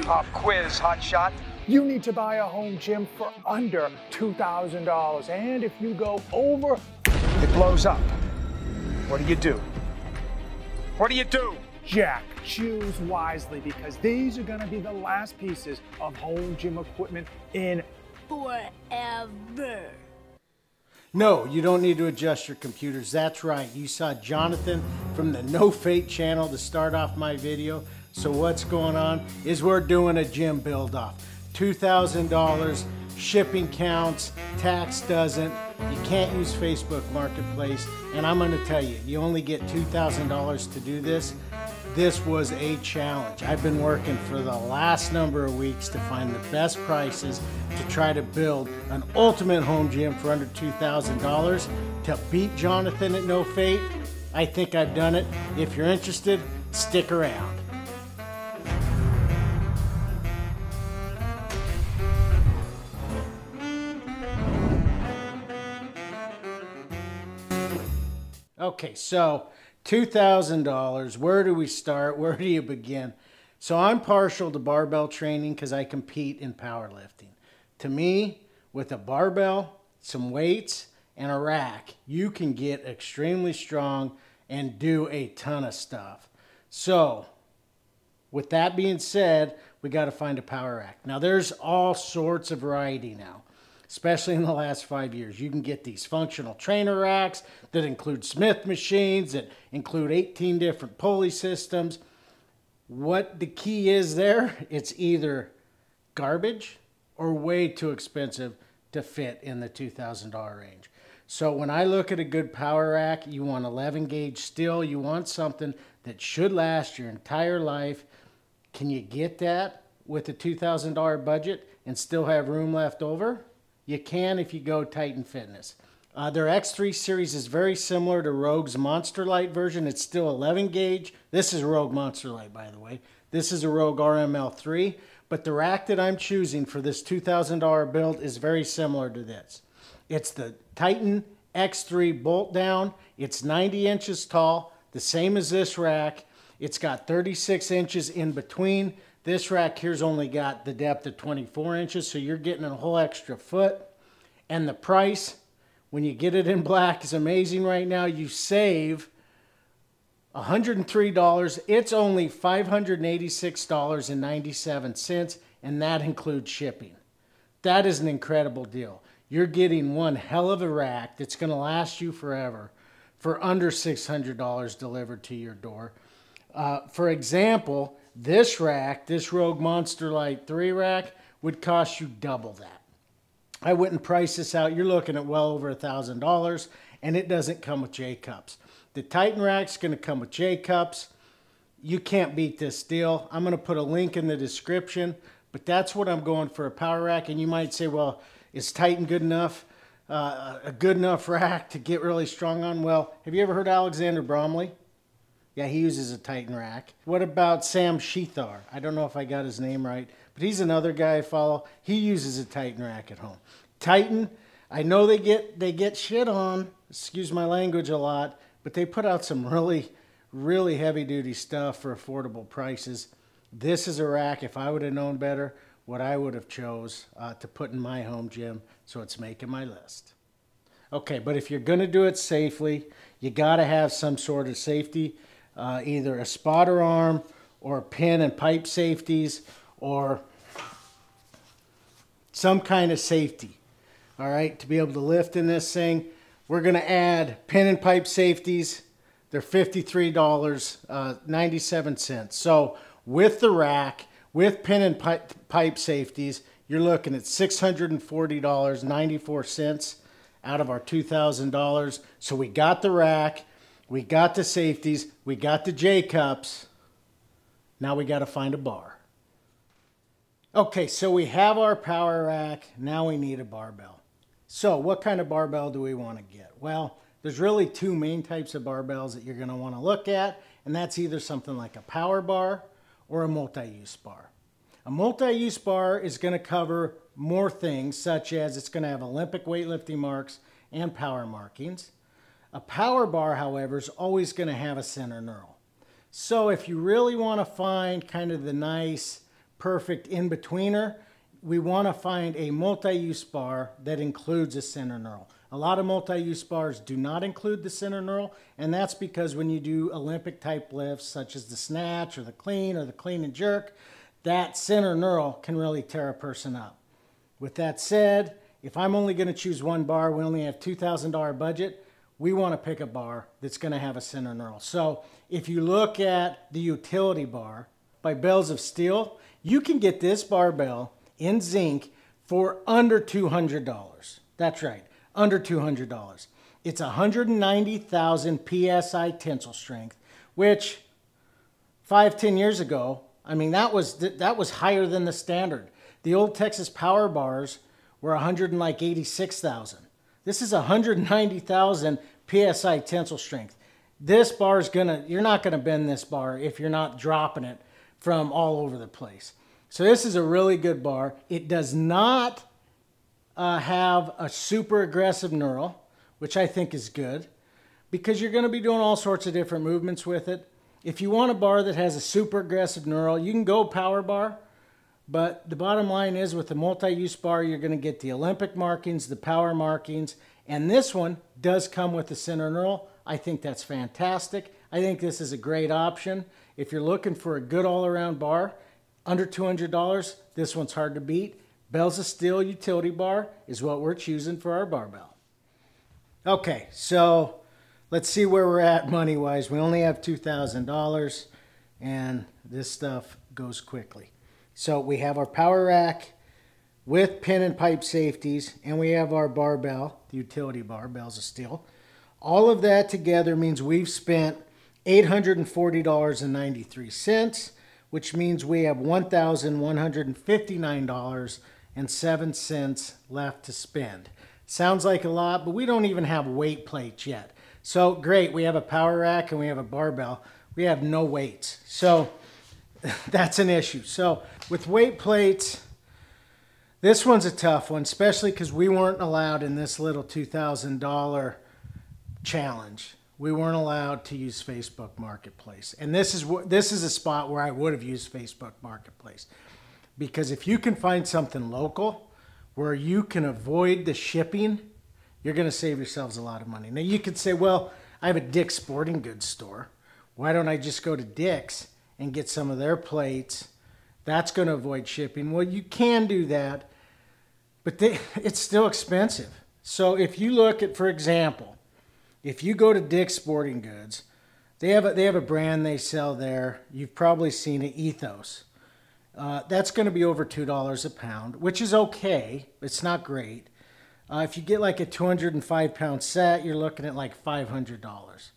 Pop quiz, hotshot. You need to buy a home gym for under $2,000. And if you go over, it blows up. What do? What do? Jack, choose wisely because these are going to be the last pieces of home gym equipment in forever. No, you don't need to adjust your computers. That's right. You saw Jonathan from the No Fate channel to start off my video. So what's going on is we're doing a gym build off. $2,000, shipping counts, tax doesn't. You can't use Facebook Marketplace. And I'm going to tell you, you only get $2,000 to do this. This was a challenge. I've been working for the last number of weeks to find the best prices to try to build an ultimate home gym for under $2,000 to beat Jonathan at No Fate. I think I've done it. If you're interested, stick around. Okay, so $2,000, where do we start? Where do you begin? So I'm partial to barbell training because I compete in powerlifting. To me, with a barbell, some weights, and a rack, you can get extremely strong and do a ton of stuff. So with that being said, we got to find a power rack. Now there's all sorts of variety now, especially in the last 5 years. You can get these functional trainer racks that include Smith machines, that include 18 different pulley systems. What the key is there, it's either garbage or way too expensive to fit in the $2,000 range. So when I look at a good power rack, you want 11 gauge steel. You want something that should last your entire life. Can you get that with a $2,000 budget and still have room left over? You can if you go Titan Fitness. Their X3 series is very similar to Rogue's Monster Light version. It's still 11 gauge. This is Rogue Monster Light, by the way. This is a Rogue RML3. But the rack that I'm choosing for this $2,000 build is very similar to this. It's the Titan X3 bolt down. It's 90 inches tall, the same as this rack. It's got 36 inches in between. This rack here's only got the depth of 24 inches, so you're getting a whole extra foot. And the price, when you get it in black, is amazing right now. You save $103. It's only $586.97, and that includes shipping. That is an incredible deal. You're getting one hell of a rack that's going to last you forever for under $600 delivered to your door. For example, this rack, this Rogue Monster Light 3 rack, would cost you double that. I wouldn't price this out. You're looking at well over $1,000, and it doesn't come with J-cups. The Titan rack's going to come with J-cups. You can't beat this deal. I'm going to put a link in the description, but that's what I'm going for, a power rack. And you might say, well, is Titan good enough, a good enough rack to get really strong on? Well, have you ever heard Alexander Bromley? Yeah, he uses a Titan rack. What about Sam Sheethar? I don't know if I got his name right, but he's another guy I follow. He uses a Titan rack at home. Titan, I know they get shit on, excuse my language, a lot, but they put out some really, really heavy-duty stuff for affordable prices. This is a rack, if I would have known better, what I would have chose to put in my home gym, so it's making my list. Okay, but if you're going to do it safely, you got to have some sort of safety. Either a spotter arm or pin and pipe safeties or some kind of safety, all right, to be able to lift in this thing. We're going to add pin and pipe safeties. They're $53.97. So with the rack, with pin and pipe safeties, you're looking at $640.94 out of our $2,000. So we got the rack. We got the safeties, we got the J-cups, now we got to find a bar. Okay, so we have our power rack, now we need a barbell. So what kind of barbell do we want to get? Well, there's really two main types of barbells that you're going to want to look at, and that's either something like a power bar or a multi-use bar. A multi-use bar is going to cover more things, such as it's going to have Olympic weightlifting marks and power markings. A power bar, however, is always going to have a center knurl. So if you really want to find kind of the nice perfect in-betweener. We want to find a multi-use bar that includes a center knurl. A lot of multi-use bars do not include the center knurl, and that's because when you do Olympic type lifts such as the snatch or the clean and jerk, that center knurl can really tear a person up. With that said, if I'm only going to choose one bar, we only have $2,000 budget, we want to pick a bar that's going to have a center knurl. So if you look at the utility bar by Bells of Steel, you can get this barbell in zinc for under $200. That's right, under $200. It's 190,000 PSI tensile strength, which 5-10 years ago, I mean, that was higher than the standard. The old Texas Power bars were 186,000. This is 190,000 PSI tensile strength. This bar is you're not gonna bend this bar if you're not dropping it from all over the place. So this is a really good bar. It does not have a super aggressive knurl, which I think is good, because you're gonna be doing all sorts of different movements with it. If you want a bar that has a super aggressive knurl, you can go power bar, but the bottom line is with the multi-use bar, you're gonna get the Olympic markings, the power markings, and this one does come with the center knurl. I think that's fantastic. I think this is a great option. If you're looking for a good all-around bar, under $200, this one's hard to beat. Bells of Steel utility bar is what we're choosing for our barbell. Okay, so let's see where we're at money-wise. We only have $2,000, and this stuff goes quickly. So we have our power rack with pin and pipe safeties, and we have our barbell, the utility bar, Bells of Steel. All of that together means we've spent $840.93, which means we have $1,159.07 left to spend. Sounds like a lot, but we don't even have weight plates yet. So great, we have a power rack and we have a barbell. We have no weights. So that's an issue. So with weight plates, this one's a tough one, especially because we weren't allowed in this little $2,000 challenge. We weren't allowed to use Facebook Marketplace. And this is a spot where I would have used Facebook Marketplace. Because if you can find something local where you can avoid the shipping, you're going to save yourselves a lot of money. Now you could say, well, I have a Dick's Sporting Goods store. Why don't I just go to Dick's and get some of their plates? That's going to avoid shipping. Well, you can do that, but it's still expensive. So if you look at, for example, if you go to Dick's Sporting Goods, they have a brand they sell there. You've probably seen it, Ethos. That's going to be over $2 a pound, which is okay. It's not great. If you get like a 205-pound set, you're looking at like $500.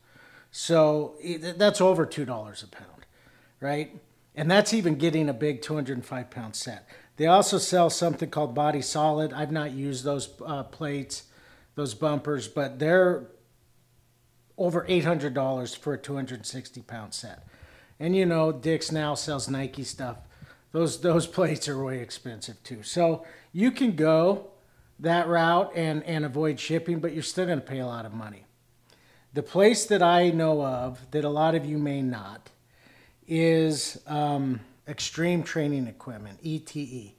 So that's over $2 a pound, right? And that's even getting a big 205-pound set. They also sell something called Body Solid. I've not used those plates, those bumpers, but they're over $800 for a 260-pound set. And you know, Dick's now sells Nike stuff. Those plates are way expensive too. So you can go that route and avoid shipping, but you're still going to pay a lot of money. The place that I know of that a lot of you may not is Extreme Training Equipment, ETE.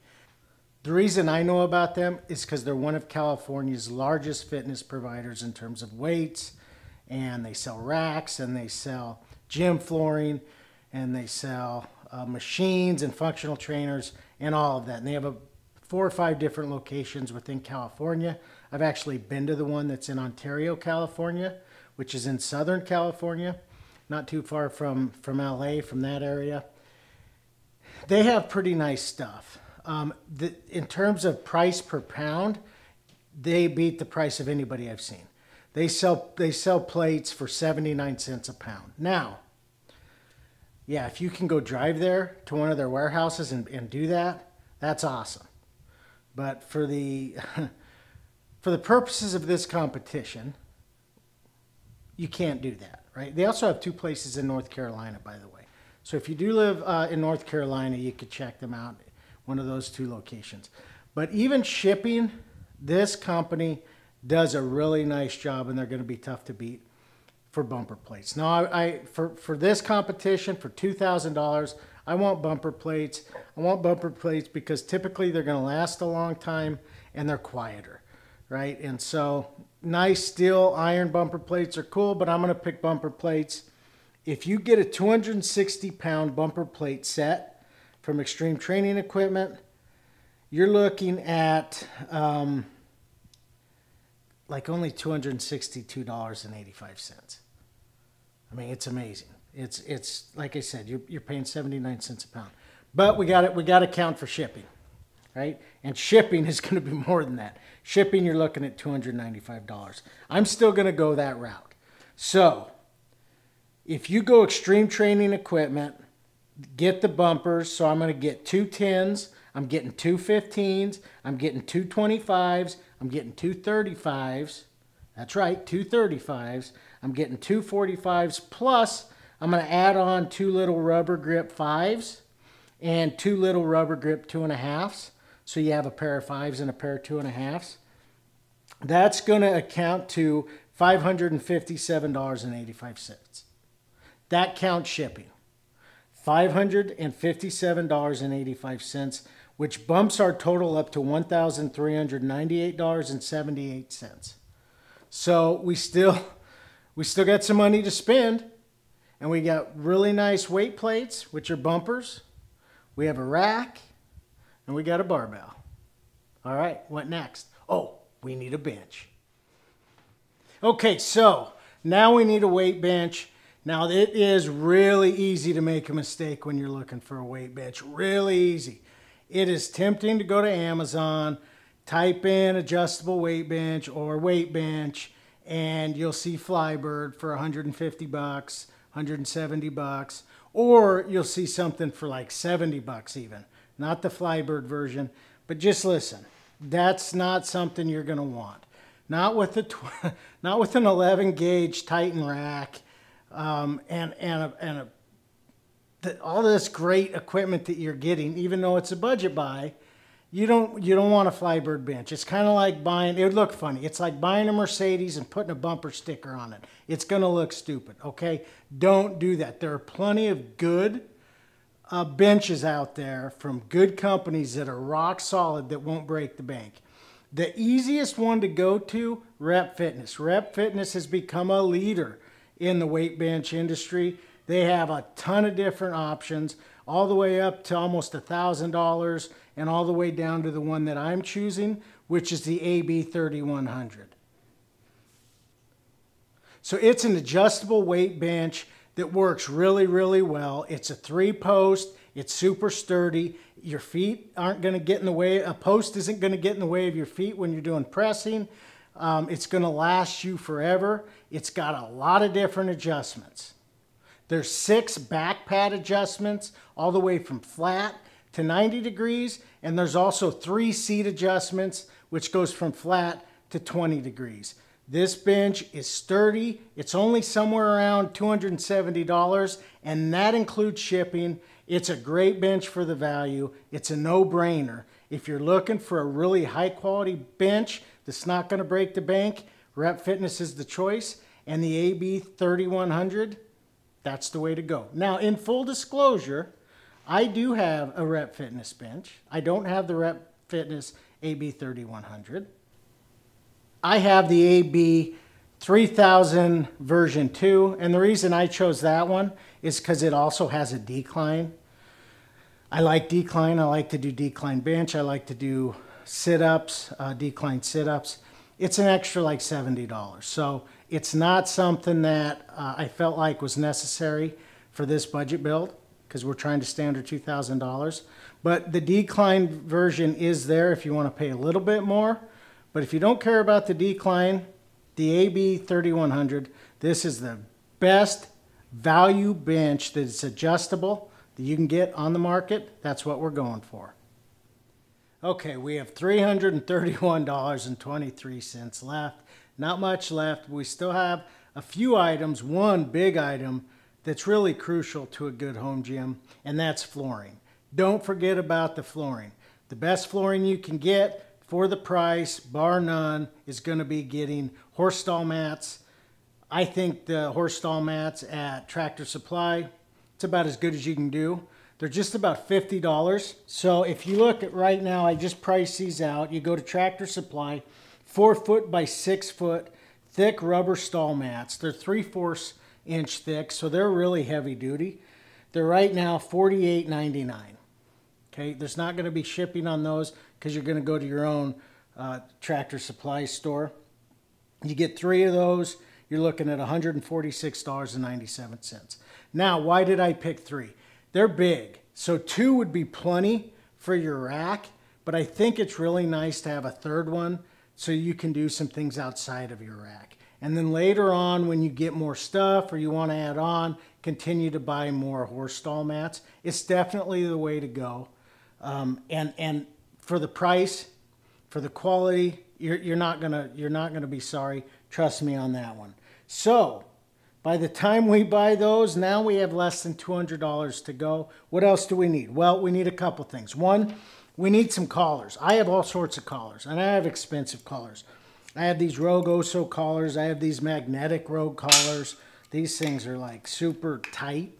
The reason I know about them is because they're one of California's largest fitness providers in terms of weights, and they sell racks, and they sell gym flooring, and they sell machines and functional trainers and all of that. And they have 4 or 5 different locations within California. I've actually been to the one that's in Ontario, California, which is in Southern California, not too far from LA, from that area. They have pretty nice stuff. In terms of price per pound, they beat the price of anybody I've seen. They sell plates for 79 cents a pound. Now, yeah, if you can go drive there to one of their warehouses and do that, that's awesome. But for the purposes of this competition, you can't do that, right? They also have 2 places in North Carolina, by the way. So if you do live in North Carolina, you could check them out, one of those 2 locations. But even shipping, this company does a really nice job, and they're going to be tough to beat for bumper plates. Now, for this competition, for $2,000, I want bumper plates. I want bumper plates because typically they're going to last a long time and they're quieter, right? And so nice steel iron bumper plates are cool, but I'm going to pick bumper plates. If you get a 260-pound bumper plate set from Extreme Training Equipment, you're looking at like only $262.85. I mean, it's amazing. It's like I said, you're paying 79 cents a pound, but we got to count for shipping, right? And shipping is going to be more than that. Shipping, you're looking at $295. I'm still going to go that route. So if you go Extreme Training Equipment, get the bumpers. So I'm going to get 2 10s. I'm getting 2 15s. I'm getting 2 25s. I'm getting 2 35s. That's right, 2 35s. I'm getting 2 45s, plus I'm going to add on 2 little rubber grip 5s and 2 little rubber grip 2.5s. So you have a pair of 5s and a pair of 2.5s. That's going to account to $557.85. That counts shipping. $557.85, which bumps our total up to $1,398.78. So we still got some money to spend, and we got really nice weight plates, which are bumpers. We have a rack, and we got a barbell. All right, what next? Oh, we need a bench. Okay, so now we need a weight bench. Now it is really easy to make a mistake when you're looking for a weight bench. Really easy. It is tempting to go to Amazon, type in adjustable weight bench or weight bench, and you'll see Flybird for 150 bucks, 170 bucks, or you'll see something for like 70 bucks even. Not the Flybird version, but just listen. That's not something you're going to want. Not with an 11 gauge Titan rack all this great equipment that you're getting, even though it's a budget buy. You don't want a Flybird bench. It's kind of like buying, it would look funny. It's like buying a Mercedes and putting a bumper sticker on it. It's going to look stupid, okay? Don't do that. There are plenty of good benches out there from good companies that are rock solid that won't break the bank. The easiest one to go to, Rep Fitness. Rep Fitness has become a leader in the weight bench industry. They have a ton of different options, all the way up to almost $1,000 and all the way down to the one that I'm choosing, which is the AB3100. So it's an adjustable weight bench that works really, really well. It's a 3-post. It's super sturdy. Your feet aren't going to get in the way. A post isn't going to get in the way of your feet when you're doing pressing. It's going to last you forever. It's got a lot of different adjustments. There's 6 back pad adjustments all the way from flat to 90 degrees. And there's also 3 seat adjustments, which goes from flat to 20 degrees. This bench is sturdy. It's only somewhere around $270, and that includes shipping. It's a great bench for the value. It's a no-brainer. If you're looking for a really high-quality bench that's not going to break the bank, Rep Fitness is the choice, and the AB3100, that's the way to go. Now, in full disclosure, I do have a Rep Fitness bench. I don't have the Rep Fitness AB3100. I have the AB3000 version 2, and the reason I chose that one is because it also has a decline. I like decline. I like to do decline bench. I like to do sit-ups, decline sit-ups. It's an extra like $70. So it's not something that I felt like was necessary for this budget build because we're trying to stay under $2,000. But the decline version is there if you want to pay a little bit more. But if you don't care about the decline, the AB3100, this is the best value bench that is adjustable that you can get on the market. That's what we're going for. Okay, we have $331.23 left. Not much left. We still have a few items. One big item that's really crucial to a good home gym, and that's flooring. Don't forget about the flooring. The best flooring you can get for the price, bar none, is going to be getting horse stall mats. I think the horse stall mats at Tractor Supply, it's about as good as you can do. They're just about $50. So if you look at right now, I just priced these out. You go to Tractor Supply, 4 foot by 6 foot, thick rubber stall mats. They're 3/4 inch thick, so they're really heavy duty. They're right now $48.99. Okay, there's not going to be shipping on those because you're going to go to your own Tractor Supply store. You get 3 of those, you're looking at $146.97. Now, why did I pick 3? They're big, so 2 would be plenty for your rack, but I think it's really nice to have a 3rd one so you can do some things outside of your rack. And then later on, when you get more stuff or you want to add on, continue to buy more horse stall mats. It's definitely the way to go. And for the price, for the quality, you're not gonna be sorry. Trust me on that one. So by the time we buy those, now we have less than $200 to go. What else do we need? Well, we need a couple things. One, we need some collars. I have all sorts of collars, and I have expensive collars. I have these Rogue Oso collars. I have these magnetic Rogue collars. These things are like super tight.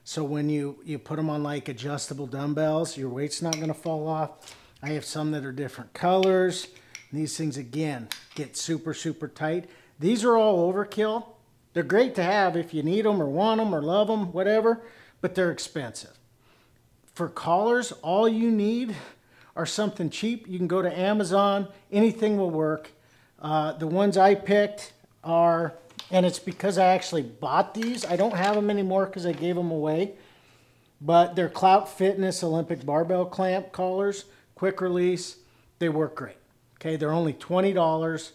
So when you put them on like adjustable dumbbells, your weight's not going to fall off. I have some that are different colors. These things, again, get super, super tight. These are all overkill. They're great to have if you need them or want them or love them, whatever, but they're expensive. For collars, all you need are something cheap. You can go to Amazon. Anything will work. The ones I picked are, and it's because I actually bought these. I don't have them anymore because I gave them away. But they're Clout Fitness Olympic barbell clamp collars, quick release. They work great. Okay, they're only $20.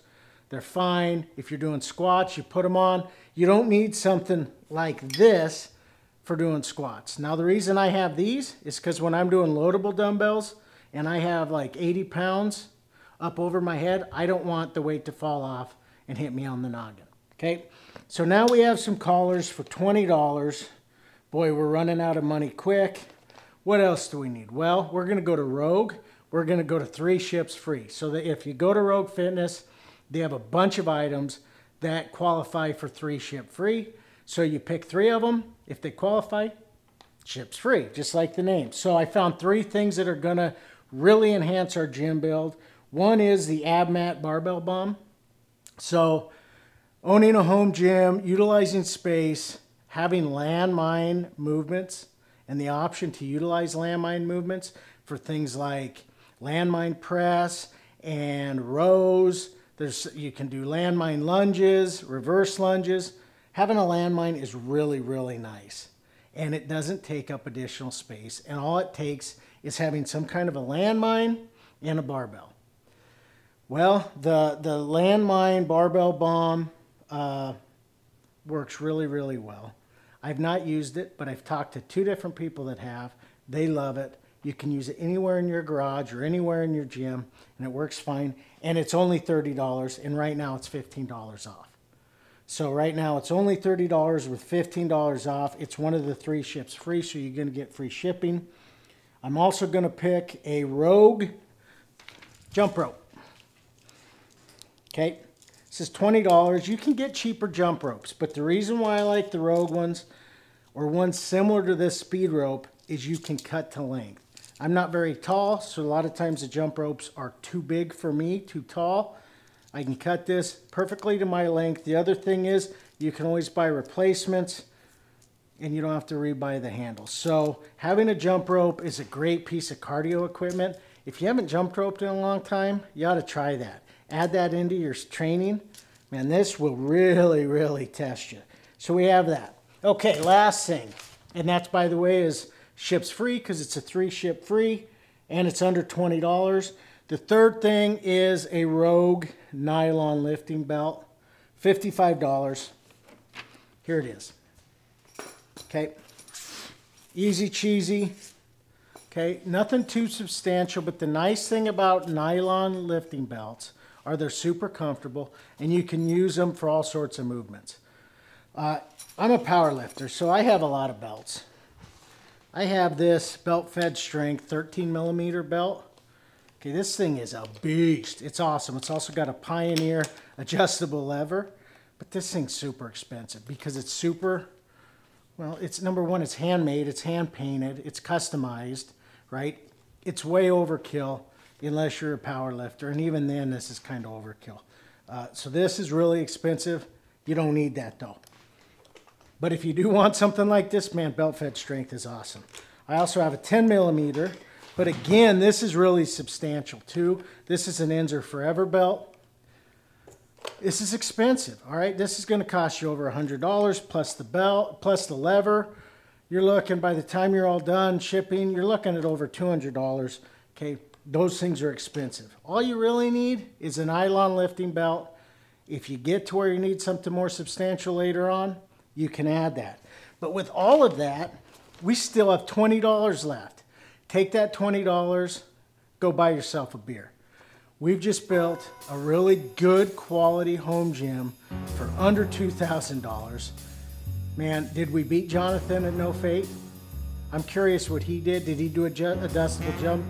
They're fine. If you're doing squats, you put them on. You don't need something like this for doing squats. Now, the reason I have these is because when I'm doing loadable dumbbells and I have like 80 pounds up over my head, I don't want the weight to fall off and hit me on the noggin. Okay, so now we have some collars for $20. Boy, we're running out of money quick. What else do we need? Well, we're going to go to Rogue. We're going to go to 3 ships free. So that if you go to Rogue Fitness, they have a bunch of items that qualify for 3 ship free. So you pick 3 of them. If they qualify, ships free, just like the name. So I found 3 things that are going to really enhance our gym build. One is the AbMat Barbell Bomb. So owning a home gym, utilizing space, having landmine movements, and the option to utilize landmine movements for things like landmine press and rows. You can do landmine lunges, reverse lunges. Having a landmine is really, really nice. And it doesn't take up additional space. And all it takes is having some kind of a landmine and a barbell. Well, the landmine barbell bomb works really, really well. I've not used it, but I've talked to 2 different people that have. They love it. You can use it anywhere in your garage or anywhere in your gym, and it works fine. And it's only $30, and right now it's $15 off. So right now it's only $30 with $15 off. It's one of the 3 ships free, so you're going to get free shipping. I'm also going to pick a Rogue jump rope. Okay, this is $20. You can get cheaper jump ropes, but the reason why I like the Rogue ones, or ones similar to this speed rope, is you can cut to length. I'm not very tall, so a lot of times the jump ropes are too big for me, too tall. I can cut this perfectly to my length. The other thing is you can always buy replacements and you don't have to rebuy the handles. So having a jump rope is a great piece of cardio equipment. If you haven't jump roped in a long time, you ought to try that. Add that into your training. Man, this will really, really test you. So we have that. Okay, last thing, and that's, by the way, is ships free because it's a 3 ship free and it's under $20. The third thing is a Rogue nylon lifting belt, $55. Here it is. Okay, easy cheesy. Okay, nothing too substantial, but the nice thing about nylon lifting belts are they're super comfortable and you can use them for all sorts of movements. I'm a power lifter, so I have a lot of belts. I have this Belt Fed Strength 13 millimeter belt. Okay, this thing is a beast. It's awesome. It's also got a Pioneer adjustable lever, but this thing's super expensive because it's super Well, it's number one, it's handmade, it's hand painted, it's customized, right? It's way overkill unless you're a power lifter, and even then this is kind of overkill. So this is really expensive. You don't need that though. But if you do want something like this, man, belt fed strength is awesome. I also have a 10 millimeter, but again, this is really substantial too. This is an Enzor Forever belt. This is expensive, all right? This is going to cost you over $100 plus the belt, plus the lever. You're looking, by the time you're all done shipping, you're looking at over $200, okay? Those things are expensive. All you really need is an nylon lifting belt. If you get to where you need something more substantial later on, you can add that. But with all of that, we still have $20 left. Take that $20, go buy yourself a beer. We've just built a really good quality home gym for under $2,000. Man, did we beat Jonathan at No Fate? I'm curious what he did. Did he do adjustable jump?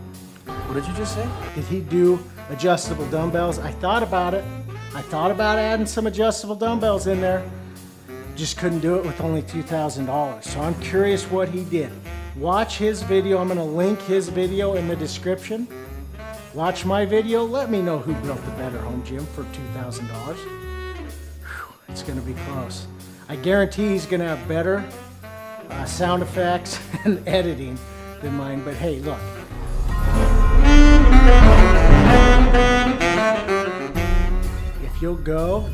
What did you just say? Did he do adjustable dumbbells? I thought about it. I thought about adding some adjustable dumbbells in there. Just couldn't do it with only $2,000. So I'm curious what he did. Watch his video. I'm going to link his video in the description. Watch my video. Let me know who built the better home gym for $2,000. It's going to be close. I guarantee he's going to have better sound effects and editing than mine. But hey, look. If you'll go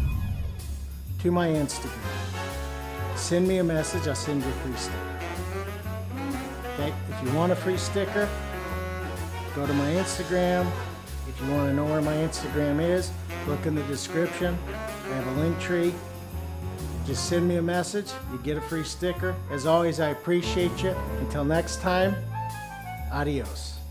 to my Instagram, send me a message, I'll send you a free sticker. Okay, if you want a free sticker, go to my Instagram. If you want to know where my Instagram is, look in the description. I have a link tree. Just send me a message, you get a free sticker. As always, I appreciate you. Until next time, adios.